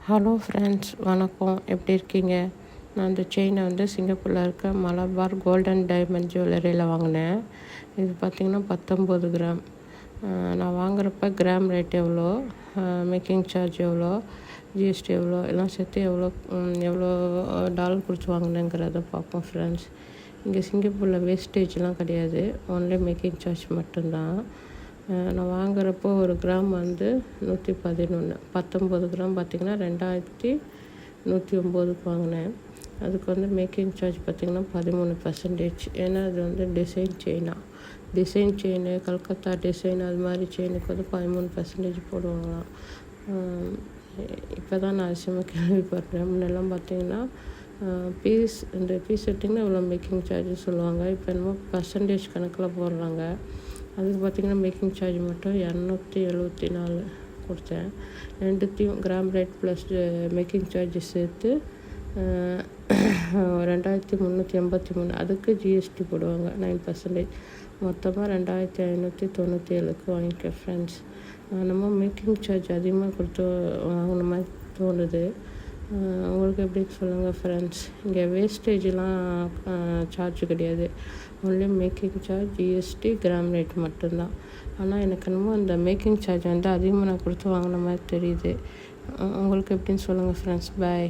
Hello friends, வணக்கம். எப்படி இருக்கீங்க? நான் இந்த செயினை சிங்கப்பூரில் இருக்க மலபார் கோல்டன் டைமண்ட் ஜுவல்லரியில் வாங்கினேன். இது பார்த்திங்கன்னா 19 கிராம். நான் வாங்குறப்ப கிராம் ரேட் எவ்வளோ, மேக்கிங் சார்ஜ் எவ்வளோ, ஜிஎஸ்டி எவ்வளோ, எல்லாம் சேர்த்து எவ்வளோ டாலர் கொடுத்து வாங்கினேங்கிறத பார்ப்போம் ஃப்ரெண்ட்ஸ். இங்கே சிங்கப்பூரில் வேஸ்டேஜ்லாம் கிடையாது, ஒன்லி மேக்கிங் சார்ஜ் மட்டும்தான். நான் வாங்குறப்போ ஒரு கிராம் 111. 19 கிராம் பார்த்திங்கன்னா 2109க்கு வாங்கினேன். அதுக்கு மேக்கிங் சார்ஜ் பார்த்திங்கன்னா 13%. ஏன்னா அது டிசைன் செயின் கல்கத்தா டிசைன் அது மாதிரி செயினுக்கு 13% போடுவாங்களாம். இப்போ தான் நான் அதிசயமாக கேள்விப்படுறேன். முன்னெல்லாம் பார்த்திங்கன்னா இந்த பீஸ் எடுத்திங்கன்னா இவ்வளோ மேக்கிங் சார்ஜ் சொல்லுவாங்க. இப்போ என்னமோ பர்சன்டேஜ் கணக்கில் போடுறாங்க. அதுக்கு பார்த்திங்கன்னா மேக்கிங் சார்ஜ் மட்டும் 274 கொடுத்தேன். ரெண்டுத்தையும் gram rate plus making charge சேர்த்து 2383. அதுக்கு ஜிஎஸ்டி போடுவாங்க 9%. மொத்தமாக 2597க்கு வாங்கிக்கேன் ஃப்ரெண்ட்ஸ். நம்ம மேக்கிங் சார்ஜ் அதிகமாக கொடுத்து வாங்கின மாதிரி தோணுது. உங்களுக்கு எப்படி சொல்லுங்கள் ஃப்ரெண்ட்ஸ். இங்கே வேஸ்டேஜெலாம் சார்ஜ் கிடையாது, only making charge, GST, gram rate மட்டும்தான். ஆனால் எனக்கு என்னமோ அந்த மேக்கிங் சார்ஜ் அதிகமாக நான் கொடுத்து வாங்கின மாதிரி தெரியுது. உங்களுக்கு எப்படின்னு சொல்லுங்கள் ஃப்ரெண்ட்ஸ். பாய்.